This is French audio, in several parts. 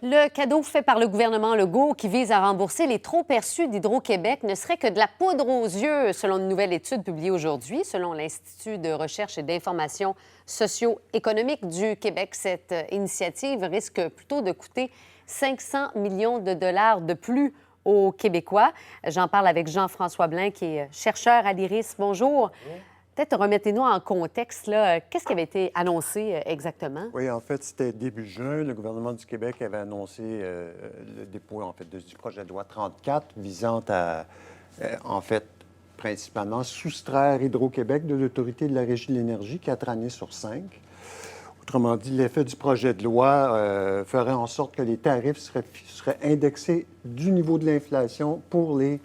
Le cadeau fait par le gouvernement Legault qui vise à rembourser les trop-perçus d'Hydro-Québec ne serait que de la poudre aux yeux, selon une nouvelle étude publiée aujourd'hui. Selon l'Institut de recherche et d'information socio-économique du Québec, cette initiative risque plutôt de coûter 500 millions de dollars de plus aux Québécois. J'en parle avec Jean-François Blain, qui est chercheur à l'IRIS. Bonjour. Peut-être remettez-nous en contexte, là. Qu'est-ce qui avait été annoncé exactement? Oui, en fait, c'était début juin. Le gouvernement du Québec avait annoncé le dépôt, en fait, du projet de loi 34 visant à, en fait, principalement soustraire Hydro-Québec de l'Autorité de la Régie de l'énergie 4 années sur 5. Autrement dit, l'effet du projet de loi ferait en sorte que les tarifs seraient indexés du niveau de l'inflation pour les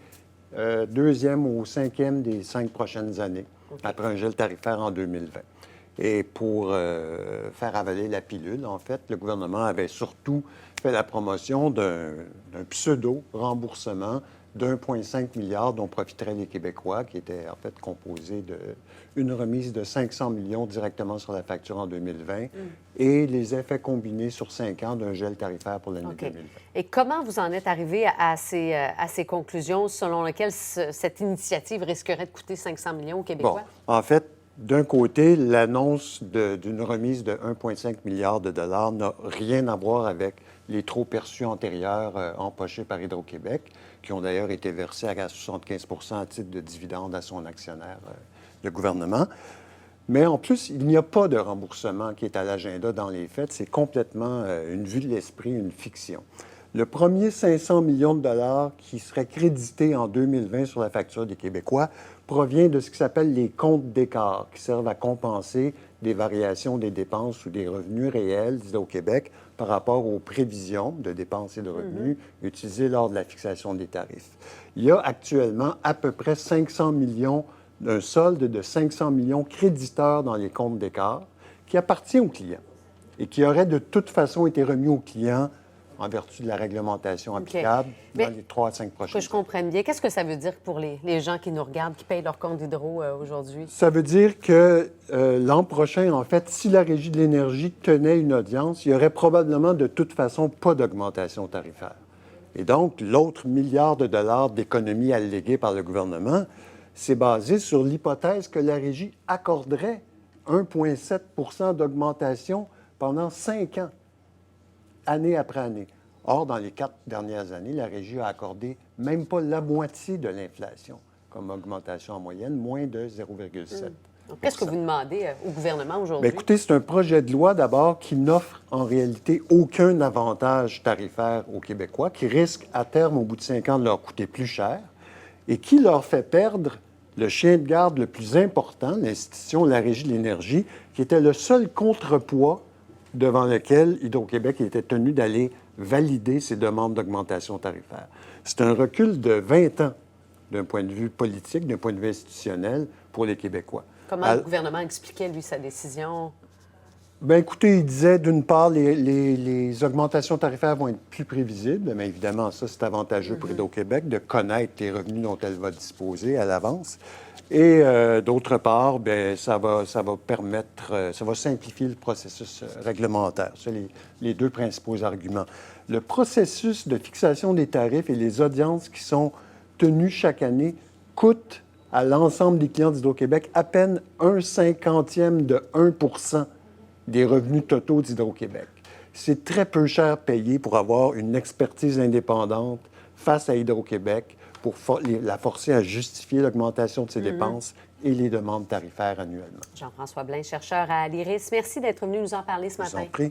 deuxième ou cinquième des 5 prochaines années, après un gel tarifaire en 2020. Et pour faire avaler la pilule, en fait, le gouvernement avait surtout fait la promotion d'un pseudo-remboursement d'1,5 milliard dont profiteraient les Québécois, qui était en fait composé d'une remise de 500 millions directement sur la facture en 2020 et les effets combinés sur 5 ans d'un gel tarifaire pour l'année 2020. Et comment vous en êtes arrivé à ces conclusions selon lesquelles cette initiative risquerait de coûter 500 millions aux Québécois? Bon, en fait, d'un côté, l'annonce d'une remise de 1,5 milliard de dollars n'a rien à voir avec les trop-perçus antérieurs empochés par Hydro-Québec, qui ont d'ailleurs été versés à 75 à titre de dividende à son actionnaire, le gouvernement. Mais en plus, il n'y a pas de remboursement qui est à l'agenda dans les faits. C'est complètement une vue de l'esprit, une fiction. Le premier 500 millions de dollars qui serait crédité en 2020 sur la facture des Québécois provient de ce qui s'appelle les comptes d'écart, qui servent à compenser des variations des dépenses ou des revenus réels d'Hydro-Québec par rapport aux prévisions de dépenses et de revenus utilisées lors de la fixation des tarifs. Il y a actuellement à peu près 500 millions, un solde de 500 millions créditeurs dans les comptes d'écart qui appartient aux clients et qui aurait de toute façon été remis aux clients en vertu de la réglementation applicable dans les 3 à 5 prochaines années. Que je comprenne bien, qu'est-ce que ça veut dire pour les gens qui nous regardent, qui payent leur compte d'hydro aujourd'hui? Ça veut dire que l'an prochain, en fait, si la Régie de l'énergie tenait une audience, il n'y aurait probablement de toute façon pas d'augmentation tarifaire. Et donc, l'autre milliard de dollars d'économies alléguées par le gouvernement, c'est basé sur l'hypothèse que la Régie accorderait 1,7 d'augmentation pendant 5 ans, année après année. Or, dans les 4 dernières années, la Régie a accordé même pas la moitié de l'inflation comme augmentation en moyenne, moins de 0,7 Qu'est-ce que vous demandez au gouvernement aujourd'hui? Bien, écoutez, c'est un projet de loi d'abord qui n'offre en réalité aucun avantage tarifaire aux Québécois, qui risque à terme, au bout de 5 ans, de leur coûter plus cher et qui leur fait perdre le chien de garde le plus important, l'institution, la Régie de l'énergie, qui était le seul contrepoids devant lequel Hydro-Québec était tenu d'aller valider ses demandes d'augmentation tarifaire. C'est un recul de 20 ans d'un point de vue politique, d'un point de vue institutionnel pour les Québécois. Comment le gouvernement expliquait, lui, sa décision? Bien, écoutez, il disait, d'une part, les augmentations tarifaires vont être plus prévisibles, mais évidemment, ça, c'est avantageux pour Hydro-Québec de connaître les revenus dont elle va disposer à l'avance. Et d'autre part, bien, ça va permettre, ça va simplifier le processus réglementaire. C'est les deux principaux arguments. Le processus de fixation des tarifs et les audiences qui sont tenues chaque année coûtent à l'ensemble des clients d'Hydro-Québec à peine 1/50e de 1 des revenus totaux d'Hydro-Québec. C'est très peu cher payé pour avoir une expertise indépendante face à Hydro-Québec pour la forcer à justifier l'augmentation de ses dépenses et les demandes tarifaires annuellement. Jean-François Blain, chercheur à l'IRIS. Merci d'être venu nous en parler ce matin. Je vous en prie.